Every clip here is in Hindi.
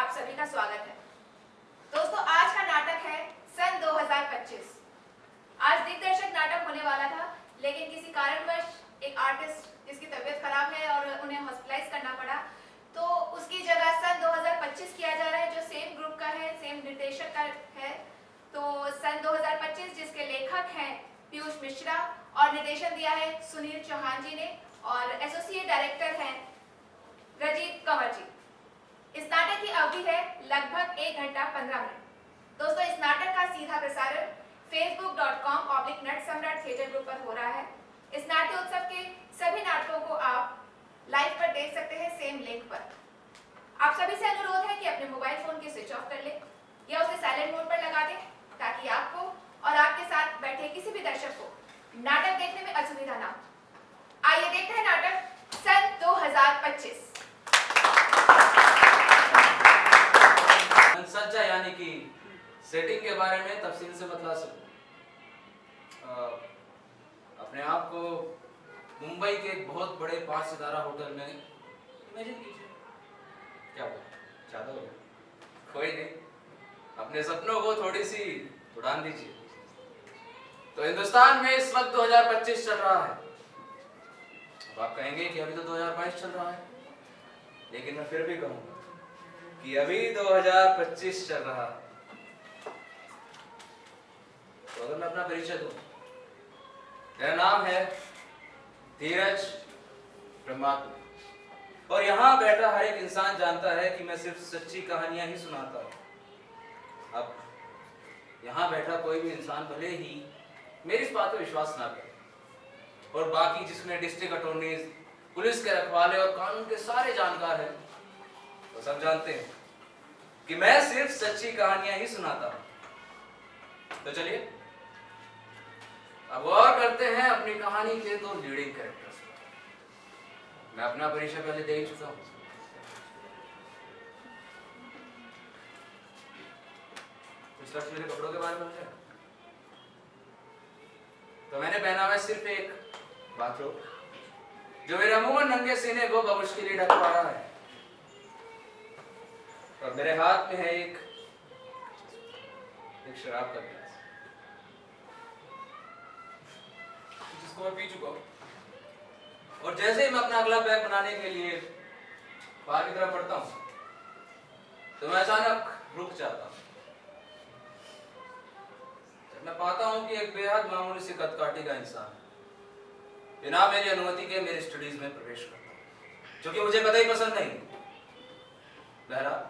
आप सभी का स्वागत है। दोस्तों, आज का नाटक है सन 2025। आज दिग्दर्शक नाटक होने वाला था, लेकिन किसी कारणवश एक आर्टिस्ट जिसकी तबीयत खराब है और उन्हें हॉस्पिटलाइज करना पड़ा, तो उसकी जगह सन 2025 किया जा रहा है, जो सेम ग्रुप का है, सेम निर्देशक का है। तो सन 2025 जिसके लेखक हैं पीयूष मिश्रा और निर्देशन दिया है सुनील चौहान जी ने, और एसोसिएट डायरेक्टर हैं रजीत कंवर जी। इस नाटक की अवधि है लगभग 1 घंटा 15 मिनट। दोस्तों, इस नाटक का सीधा प्रसारण facebook.com/नटसम्राट थिएटर ग्रुप पर हो रहा है। इस नाट्य उत्सव के सभी नाटकों को आप लाइव पर देख सकते हैं, सेम लिंक पर। आप सभी से अनुरोध है कि अपने मोबाइल फोन के स्विच ऑफ कर लें या उसे साइलेंट मोड पर लगा दें, ताकि आपको और आपके साथ बैठे किसी भी दर्शक को नाटक देखने में असुविधा ना हो। आइए देखते हैं नाटक सन 2025। सज्जा यानी कि सेटिंग के बारे में तफसील से बतला सकूं। अपने आप को मुंबई के एक बहुत बड़े 5 सितारा होटल में इमेजिन कीजिए। क्या बोला, ज्यादा हो गया? कोई नहीं, अपने सपनों को थोड़ी सी उड़ान दीजिए। तो हिंदुस्तान में इस वक्त 2025 चल रहा है। अब आप कहेंगे कि अभी तो 2022 चल रहा है, लेकिन मैं फिर भी कहूंगा कि अभी 2025 चल रहा है। तो अगर मैं अपना परिचय दूं, मेरा नाम है धीरज ब्रह्मात्मा, और यहां बैठा हर एक इंसान जानता है कि मैं सिर्फ सच्ची कहानियां ही सुनाता हूं। अब यहां बैठा कोई भी इंसान भले ही मेरी इस बात पर विश्वास ना करे, और बाकी जिसमें डिस्ट्रिक्ट अटॉर्नीज, पुलिस के रखवाले और कानून के सारे जानकार हैं, तो सब जानते हैं कि मैं सिर्फ सच्ची कहानियां ही सुनाता हूं। तो चलिए अब गौर करते हैं अपनी कहानी के 2 लीडिंग कैरेक्टर्स। मैं अपना परिचय पहले दे ही चुका हूं। कुछ लफ्ज मेरे कपड़ों के बारे में मुझे, तो मैंने पहना हुआ सिर्फ एक बाथरोब, जो मेरे अमूमन नंगे सीने को बमुश्किल ही ढक पा रहा है, और मेरे हाथ में है एक शराब का गिलास, जिसको मैं पी चुका हूं। और जैसे ही मैं अपना अगला पैक बनाने के लिए बाहर की तरफ बढ़ता हूं, तो मैं अचानक रुक जाता हूं जब मैं पाता हूं कि एक बेहद मामूली सी कदकाठी का इंसान बिना मेरी अनुमति के मेरी स्टडीज में प्रवेश करता है, जो कि मुझे कतई पसंद नहीं। बहरहाल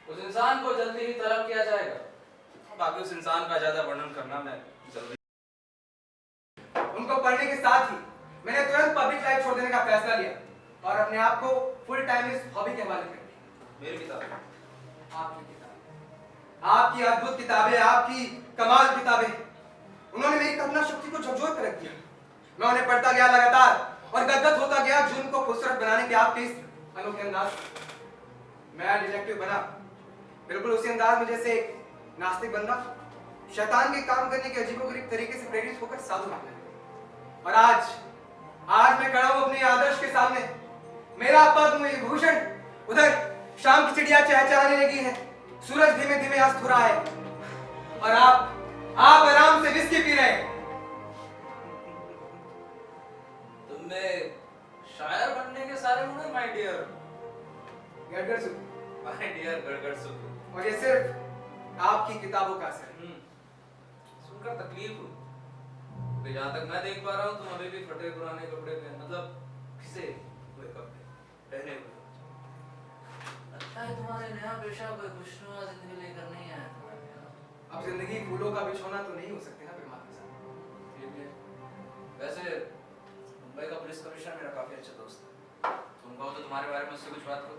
उस इंसान को जल्दी ही तलब किया जाएगा, बाकी उस इंसान का ज्यादा वर्णन करना मैं जरूरी। उनको पढ़ने के साथ ही मैंने तुरंत पब्लिक लाइफ छोड़ देने का फैसला लिया और अपने आप को फुल टाइम इस हॉबी के हवाले कर दिया। मेरी किताब, आपकी किताब, आपकी अद्भुत किताबें, आपकी कमाल किताबें, उन्होंने मेरी कल्पना शक्ति को झकझोर कर रख दिया। मैं उन्हें पढ़ता गया लगातार और गदगद होता गया जुर्म को खूबसूरत बनाने के आपके इस अनोखे अंदाज। मैं डिटेक्टिव बना बिल्कुल उसी अंदाज में जैसे एक नास्तिक बंदा शैतान के काम करने के अजीबोगरीब तरीके से प्रेरित होकर साधु बनता है। और आज मैं खड़ा हूं अपने आदर्श के सामने। मेरा पद्म विभूषण, उधर शाम की चिड़िया चहचहाने लगी है, सूरज धीमे धीमे अस्त हो रहा है, और आप आराम से विस्की पी रहे हैं। तुमने शायर बनने के सारे गुण है, माय डियर गड़गड़ सुन, माय डियर गड़गड़ सुन। और ये सिर्फ आपकी किताबों का असर है। सुनकर तकलीफ हुई, क्योंकि जहां तक मैं देख पा रहा हूं तुम अभी भी फटे पुराने कपड़े पहन, मतलब घिसे हुए कपड़े पहने हुए। लगता है तुम्हारे नया पेशा कोई खुशनुमा जिंदगी लेकर नहीं आया तुम्हारे यहाँ। अब जिंदगी फूलों का बिछौना तो नहीं हो सकते ना परमात्मा साहब। ठीक है, वैसे मुंबई का पुलिस कमिश्नर मेरा काफी अच्छा दोस्त है, तुम कहो तो तुम्हारे बारे में उससे कुछ बात करो।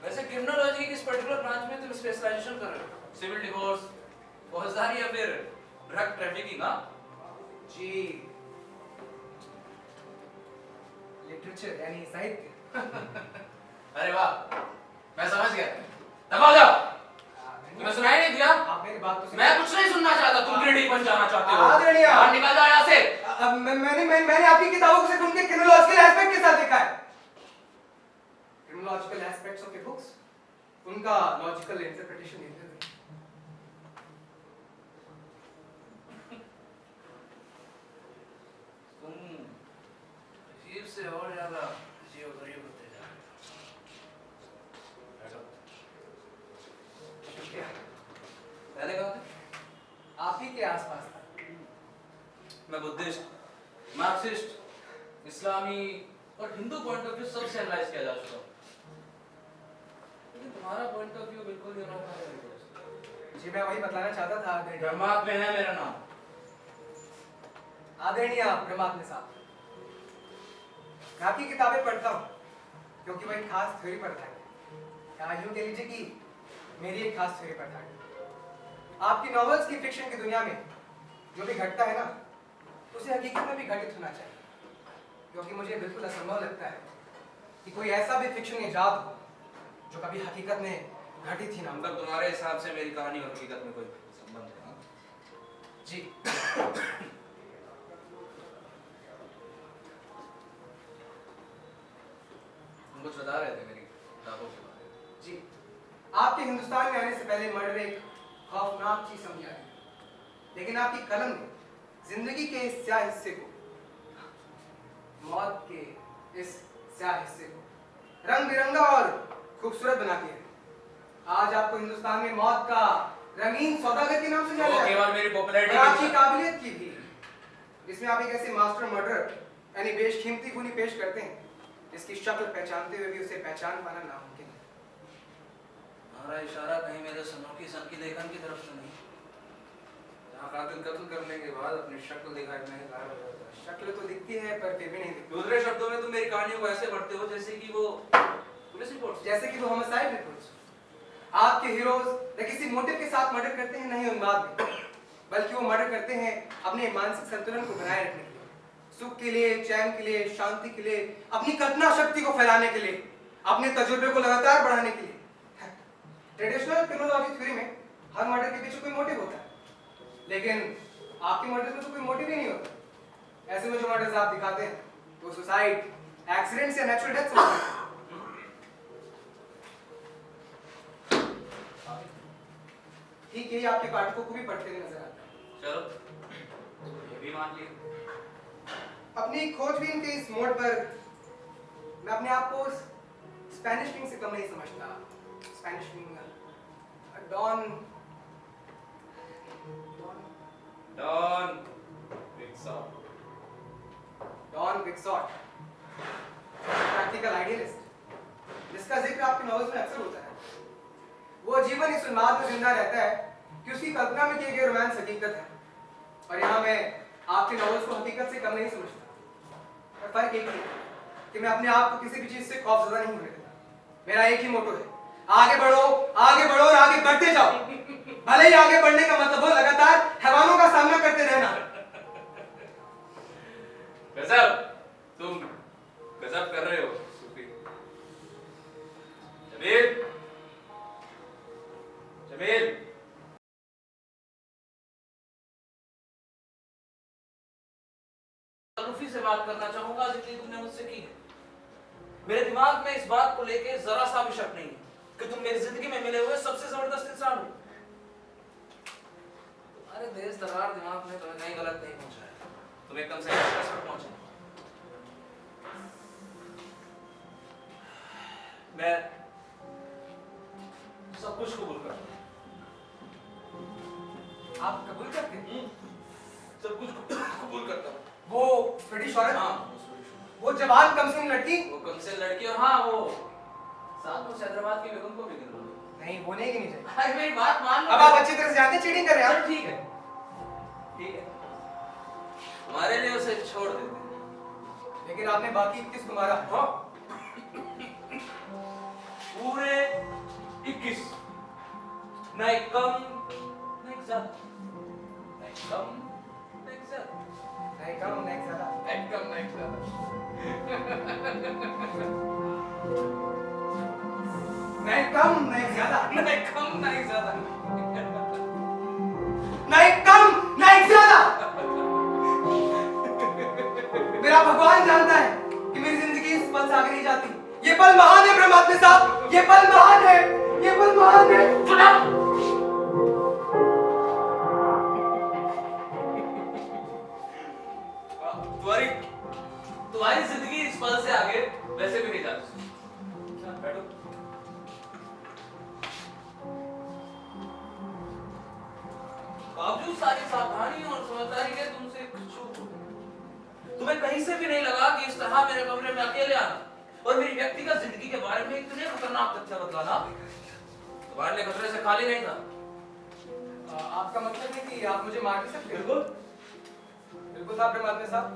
वैसे क्रिमिनोलॉजी की इस पर्टिकुलर ब्रांच में तुम स्पेशलाइजेशन कर रहे हो, सिविल डिवोर्स, फौजदारी या फिर ड्रग ट्रैफिकिंग? हाँ जी, लिटरेचर यानी साहित्य। अरे वाह, मैं समझ गया। दबा जाओ, तुम्हें सुनाई नहीं दिया? आप मेरी बात तो मैं कुछ नहीं सुनना चाहता, तुम क्रेडिट बन जाना चाहते हो। बाहर निकल जाओ यहाँ से। मैंने आपकी किताबों को सिर्फ उनके क्रिमिनोलॉजिकल एस्पेक्ट के साथ देखा है। क्रिमिनोलॉजिकल एस्पेक्ट्स ऑफ द बुक्स उनका लॉजिकल इंटरप्रिटेशन देते थे। तुम अजीब से और ज्यादा अजीब गरीब होते जा रहे हो। शुक्रिया। पहले कहाँ थे? आप ही के आसपास था। मैं बुद्धिस्ट, मार्क्सिस्ट, इस्लामी और हिंदू पॉइंट ऑफ व्यू सबसे एनालाइज किया जा चुका हूँ, लेकिन तुम्हारा पॉइंट ऑफ व्यू बिल्कुल ही अनोखा है। जी मैं वही बताना चाहता था ब्रह्मात्म है मेरा नाम। आदरणीय ब्रह्मात्म साहब, मैं आपकी किताबें पढ़ता हूँ क्योंकि वह एक खास थ्योरी पढ़ता है, या यूं कह लीजिए कि मेरी एक खास थ्योरी पढ़ता है। आपकी नॉवेल्स की फिक्शन की दुनिया में जो भी घटता है ना, उसे हकीकत में भी घटित होना चाहिए, क्योंकि मुझे बिल्कुल असंभव लगता है कि कोई ऐसा भी फिक्शन इजाद हो जो कभी हकीकत में घटित ही ना हो। मतलब तुम्हारे हिसाब से मेरी कहानी और हकीकत में कोई संबंध है? जी तुम कुछ बता रहे थे मेरी किताबों के बारे में। जी, आपके हिंदुस्तान में आने से पहले मर्डर एक खौफनाक चीज समझी आई, लेकिन आपकी कलम ने जिंदगी के इस स्याह हिस्से को, मौत के इस स्याह हिस्से को रंग बिरंगा और खूबसूरत बना दिया है। आज आपको हिंदुस्तान में मौत का रंगीन सौदागर के नाम से जाना वो जाता है। केवल मेरी पॉपुलैरिटी और आपकी काबिलियत की भी, जिसमें आप एक ऐसे मास्टर मर्डरर यानी बेशकीमती खूनी पेश करते हैं जिसकी शक्ल पहचानते हुए भी उसे पहचान पाना नामुमकिन है। हमारा इशारा कहीं मेरे सनों की सन की लेखन की तरफ से नहीं, जहाँ कातिल कत्ल करने के बाद अपनी शक्ल दिखाए में गायब हो जाता है। शक्ल तो दिखती है पर फिर भी नहीं दिखती। दूसरे शब्दों में तुम मेरी कहानियों को ऐसे पढ़ते हो जैसे कि वो पुलिस रिपोर्ट। जैसे कि वो होमिसाइड रिपोर्ट्स। आपके हीरोज न किसी मोटिव के साथ मर्डर करते हैं, नहीं उन्माद में, बल्कि वो मर्डर करते हैं अपने मानसिक संतुलन को बनाए रखने के लिए, सुख के लिए, चैन के लिए, शांति के लिए, अपनी कल्पना शक्ति को फैलाने के लिए, अपने तजुर्बे को लगातार बढ़ाने के लिए। ट्रेडिशनल क्रिमिनोलॉजी थ्योरी में हर मर्डर के पीछे कोई मोटिव होता है, लेकिन आपके मर्डर में तो कोई मोटिव ही नहीं होता। ऐसे में जो मर्डर्स आप दिखाते हैं वो सुसाइड, एक्सीडेंट या नेचुरल डेथ समझते हैं। ठीक यही आपके पाठकों को भी पढ़ते हुए नजर आता है। चलो ये भी मान लिया। अपनी खोजबीन के इस मोड़ पर मैं अपने आप को स्पेनिश किंग से कम नहीं समझता। Spanish king Don Don Quixote, Don Quixote, practical idealist, जिसका जिक्र आपके नॉवेल्स में अक्सर होता है। वो जीवन इस उन्माद में जिंदा रहता है कि उसकी कल्पना में किए गए रोमांस हकीकत है, और यहाँ मैं आपके नॉवेल्स को हकीकत से कम नहीं समझता। और फर्क एक ही है कि मैं अपने आप को किसी भी चीज से खौफजदा नहीं होने देता। मेरा एक ही मोटो है, आगे बढ़ो और आगे बढ़ते जाओ। भले ही आगे बढ़ने का मतलब हो लगातार हैवानों का सामना करते रहना। गजब, तुम गजब कर रहे हो सूफी। जमील, जमील, रूफी से बात करना चाहूंगा जितनी तुमने मुझसे की है। मेरे दिमाग में इस बात को लेके जरा सा भी शक नहीं है कि तुम मेरी जिंदगी में मिले हुए सबसे जबरदस्त इंसान हो। तुम्हारे तेज तर्रार दिमाग में तुम्हें कहीं गलत नहीं पहुंचा है, तुम एकदम सही रास्ते पर पहुंचे। मैं सब कुछ कबूल करता हूं। आप कबूल करते हैं? सब कुछ कबूल करता हूं। वो स्वीडिश औरत, हाँ, वो जवान कमसिन लड़की, वो कम से लड़की, और हाँ वो साथ में हैदराबाद की बेगम को भी गिनवा दो। नहीं होने की नहीं चाहिए। अरे मेरी बात मान लो। अब आप अच्छी तरह से जानते हैं चीटिंग कर रहे हैं आप। चलो ठीक है, ठीक है, हमारे लिए उसे छोड़ देते हैं। लेकिन आपने बाकी 21 को मारा। हाँ, पूरे 21, नहीं कम नहीं ज्यादा, नहीं कम नहीं ज्यादा, नहीं कम नहीं ज्यादा, नहीं कम नहीं ज्यादा। नहीं कम नहीं ज्यादा, नहीं कम नहीं ज्यादा, नहीं कम नहीं ज्यादा। मेरा भगवान जानता है कि मेरी जिंदगी इस पल से आगे नहीं जाती। ये पल महान है ब्रह्मात्मा साहब, ये पल महान है, ये माने तुम्हारी तुम्हारी जिंदगी इस पल से आगे वैसे भी नहीं जाती। बैठो। बावजूद सारी सावधानी और समझदारी के तुमसे चूक हो गई। तुम्हें कहीं से भी नहीं लगा कि इस तरह मेरे कमरे में अकेले आना और मेरी व्यक्तिगत जिंदगी के बारे में इतने खतरनाक तथ्य बतलाना तुम्हारे लिए खतरे से खाली नहीं था। आपका मतलब है कि आप मुझे मार भी सकते हो? बिल्कुल साहब परमात्मा साहब,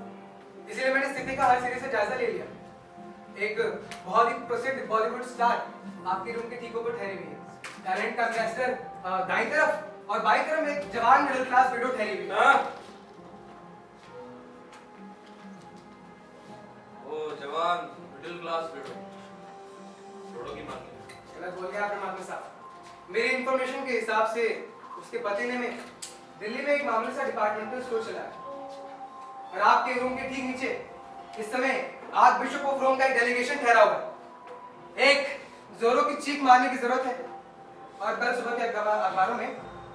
इसीलिए मैंने स्थिति का हर सिरे से जायजा ले लिया। एक बहुत ही प्रसिद्ध बॉलीवुड स्टार आपके रूम के ठीक ऊपर ठहरी हुई है। टैलेंट का गैंगस्टर दाईं तरफ और बाईं तरफ एक जवान मिडिल क्लास विडो ठहरी हुई है। वो जवान मिडिल क्लास विडो छोड़ो की मांगी। गलत बोल गया परमात्मा साहब। मेरी इंफॉर्मेशन के हिसाब से उसके पति ने में दिल्ली में एक मामूली सा डिपार्टमेंटल स्टोर चलाया और आपके रूम के ठीक नीचे इस समय आर्क बिशप ऑफ रोम का एक डेलीगेशन ठहरा हुआ है। एक जोरों की चीख मारने की जरूरत है और कल सुबह के अखबारों में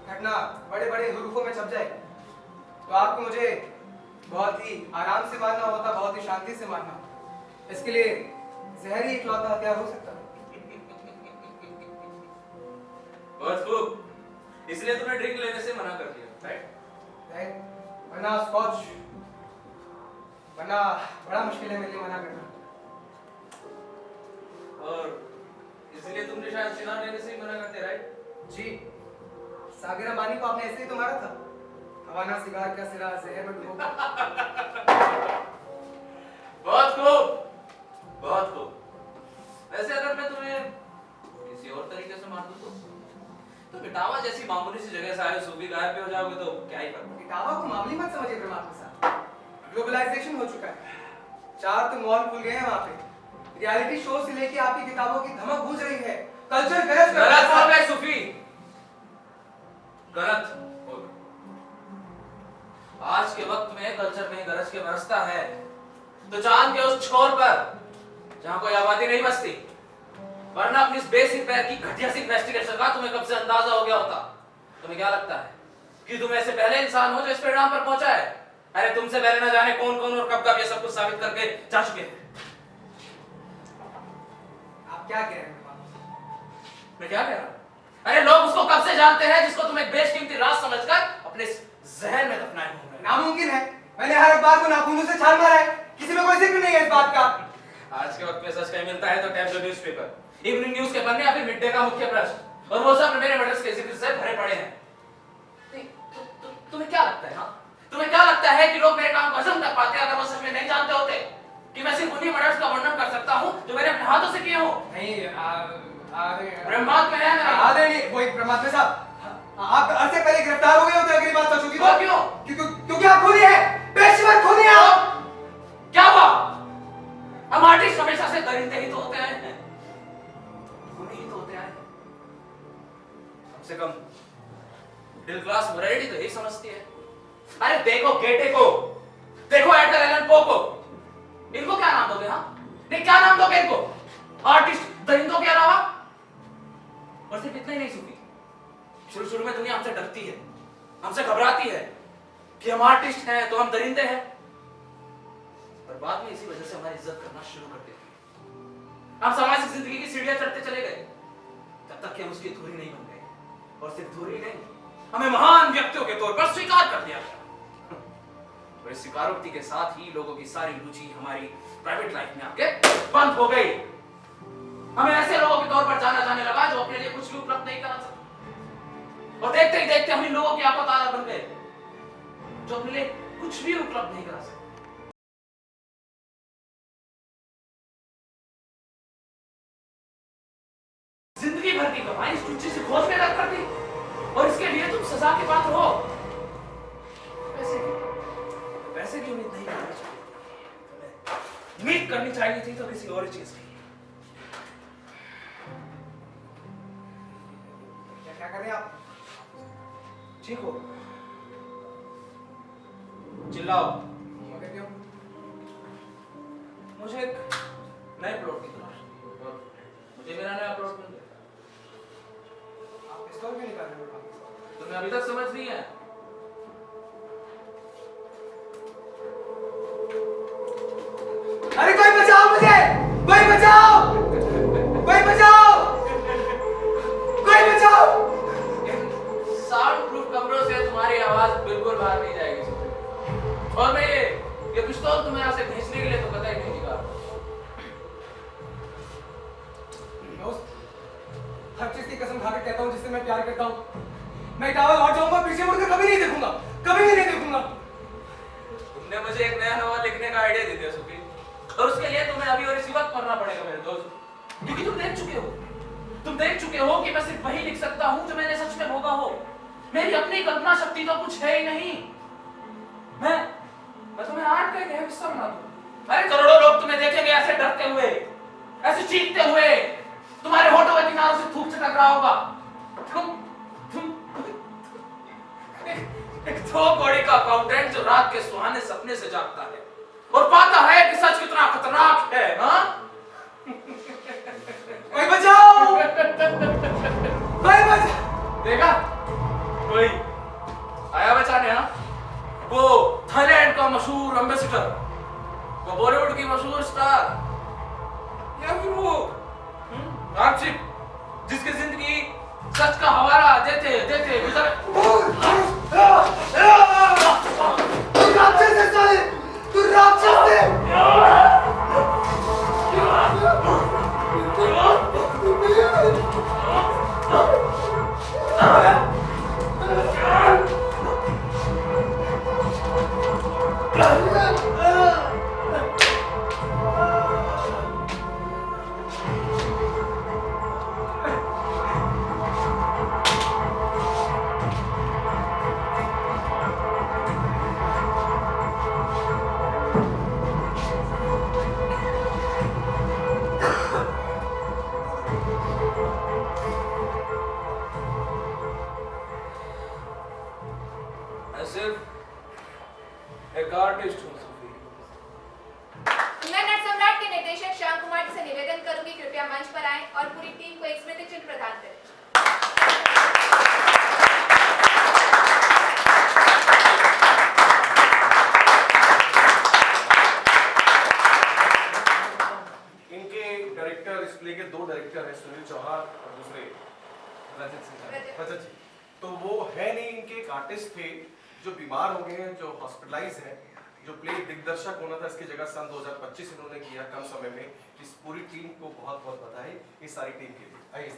घटना बड़े बड़े हुरूफों में छप जाएगी। तो आपको मुझे बहुत ही आराम से मारना होता, बहुत ही शांति से मारना होता। इसके लिए जहर ही इकलौता हथियार हो सकता है। बहुत खूब। इसलिए तुमने ड्रिंक लेने से मना कर दिया, राइट? वरना स्कॉच वरना बड़ा मुश्किल है मेरे लिए मना करना। और इसलिए तुमने शायद सिगार लेने से ही मना करते, राइट? जी, सागिर अमानी को आपने ऐसे ही तो मारा था। हवाना सिगार का सिरा जहर में डुबो। बहुत खूब, बहुत खूब। वैसे अगर मैं तुम्हें किसी और तरीके से मार दूं तो इटावा जैसी मामूली सी जगह से आए सूफी गायब भी हो जाओगे तो क्या ही फर्क। इटावा को मामूली मत समझिए परमात्मा साहब। ग्लोबलाइजेशन हो चुका है, 4 तो मॉल खुल गए हैं वहाँ पे। रियलिटी शो से लेके आपकी किताबों की धमक गूंज रही है। कल्चर गलत हो गए सूफी, गलत हो गए। आज के वक्त में कल्चर कहीं गरज के बरसता है तो चांद के उस छोर पर जहां कोई आबादी नहीं बसती, वरना अपनी इस बेसिक पैर की घटिया सी इन्वेस्टिगेशन का तुम्हें कब से अंदाजा हो गया होता। तुम्हें क्या लगता है कि तुम ऐसे पहले इंसान हो जो इस परिणाम पर पहुंचा है? अरे तुमसे पहले न जाने कौन कौन और कब कब ये सब कुछ साबित करके जा चुके हैं। आप क्या कह रहे हैं? मैं क्या कह रहा हूं? अरे लोग उसको कब से जानते हैं जिसको तुम एक बेशकीमती राज समझकर अपने जहन में दफनाए हो। नामुमकिन है। मैंने हर अखबार को नाखूनों से छान मारा है, किसी में कोई जिक्र नहीं है इस बात का। आज के वक्त में सच कहीं मिलता है तो टैब्लो न्यूज़पेपर, इवनिंग न्यूज़ के पन्ने या फिर मिड डे का मुख्य पृष्ठ, और वो सब मेरे मर्डर्स के जिक्र से भरे पड़े हैं। तुम्हें क्या लगता है? हाँ, तुम्हें क्या लगता है कि लोग मेरे काम को हजम कर पाते अगर वो सच में नहीं जानते होते कि मैं सिर्फ उन्हीं मर्डर्स का वर्णन कर सकता हूं जो मैंने अपने हाथों से किए हो? नहीं, ब्रह्मांड में है मेरा। नहीं, वही परमात्मा साहब, आप घर से पहले गिरफ्तार हो गए होते अगर ये बात सच होती तो। क्यों? क्योंकि आप खूनी हैं, पेशेवर खूनी हैं आप। क्या हुआ? हम आर्टिस्ट हमेशा से दरिंदे ही तो होते आए हैं, खूनी ही तो होते आए हैं। कम से कम मिडिल क्लास मोरालिटी तो यही समझती है। अरे देखो गेटे को, देखो एडगर एलन पो को, इनको क्या नाम दोगे? हाँ, नहीं क्या नाम दोगे इनको? आर्टिस्ट दरिंदों के अलावा? और सिर्फ इतना ही नहीं सूफी, शुरू में दुनिया हमसे डरती है, हमसे घबराती है कि हम आर्टिस्ट हैं तो हम दरिंदे हैं, पर बाद में इसी वजह से हमारी इज्जत करना शुरू कर देती है। हम सामाजिक जिंदगी की सीढ़ियां चढ़ते चले गए तब तक कि हम उसकी धुरी नहीं बन गए, और सिर्फ धुरी नहीं, हमें महान व्यक्तियों के तौर पर स्वीकार कर दिया गया। और इस स्वीकारोक्ति के साथ ही लोगों की सारी रुचि हमारी प्राइवेट लाइफ में आके बंद हो गई। हमें ऐसे लोगों के तौर पर जाना जाने लगा जो अपने लिए कुछ भी उपलब्ध नहीं करा सकते, और देखते ही देखते हम इन लोगों की आंखों तारा बन गए जो अपने लिए कुछ भी उपलब्ध नहीं करा सकते। जिंदगी भर की कमाई इस टुच्ची से खोज में रख कर दी, और इसके लिए तुम सजा के पात्र हो। पैसे की उम्मीद नहीं करनी चाहिए, उम्मीद करनी चाहिए थी तो किसी और चीज की। क्या कर रहे हैं आप? ठीक हो? चिल्लाओ। मगर क्यों? मुझे एक नए प्लॉट की तलाश है, और मुझे मेरा नया प्लॉट मिल गया। पिस्तौल भी निकाले हुए थे। तुम्हें अभी तक समझ नहीं है? अरे कोई बचाओ मुझे! कोई बचाओ! कोई बचाओ! कोई बचाओ! साउंड प्रूफ कमरों से तुम्हारी आवाज बिल्कुल बाहर नहीं जाएगी सुफी। और मैं ये पिस्तौल तुम्हें यहाँ से भेजने के लिए तो कतई नहीं निकाला। दोस्त, हर चीज की कसम खाकर कहता हूँ जिससे मैं प्यार करता हूँ। मैं इटावा लौट जाऊंगा, पीछे मुड़कर कभी नहीं देखूंगा, कभी भी नहीं देखूंगा। तुमने मुझे एक नया नॉवल लिखने का आइडिया दे दिया सुफी, और उसके लिए तुम्हें अभी और इसी वक्त मरना पड़ेगा मेरे दोस्त, क्योंकि तुम देख चुके हो कि मैं सिर्फ वही लिख सकता हूँ जो मैंने सच में भोगा हो। मेरी अपनी कल्पना शक्ति तो कुछ है ही नहीं। मैं तुम्हें आर्ट का एक हिस्सा बना दूं। अरे करोड़ों लोग तुम्हें देखेंगे ऐसे डरते हुए, ऐसे चीखते हुए, तुम्हारे होठों के किनारों से थूक छिटक रहा होगा। तुम एक दो कौड़ी का अकाउंटेंट जो रात के सुहाने सपने से जागता है और पाता है कि सच कितना खतरनाक है। हाँ, कोई बचाओ! कोई बचाओ! देखा कोई आया बचाने? हाँ, वो थाईलैंड का मशहूर एम्बेसडर, वो बॉलीवुड की मशहूर स्टार, या फिर वो आर्चिप जिसकी जिंदगी सच का हवाला देते देते गुजर। तू राक्षस है साले! तू राक्षस है! मैं सिर्फ एक आर्टिस्ट हूँ सुफी। मैं नट सम्राट के निर्देशक श्याम कुमार जी से निवेदन करूंगी कृपया मंच पर आएं और पूरी टीम को एक स्मृति चिन्ह प्रदान करें। इनके डायरेक्टर, इस प्ले के 2 डायरेक्टर हैं, सुनील चौहान और दूसरे रजत जी। तो वो है नहीं, इनके एक आर्टिस्ट थे जो बीमार हो गए हैं, जो हॉस्पिटलाइज है, जो प्ले दिग्दर्शक होना था इसकी जगह सन 2025 इन्होंने किया कम समय में। इस पूरी टीम को बहुत बहुत बधाई, इस सारी टीम के लिए। आइए।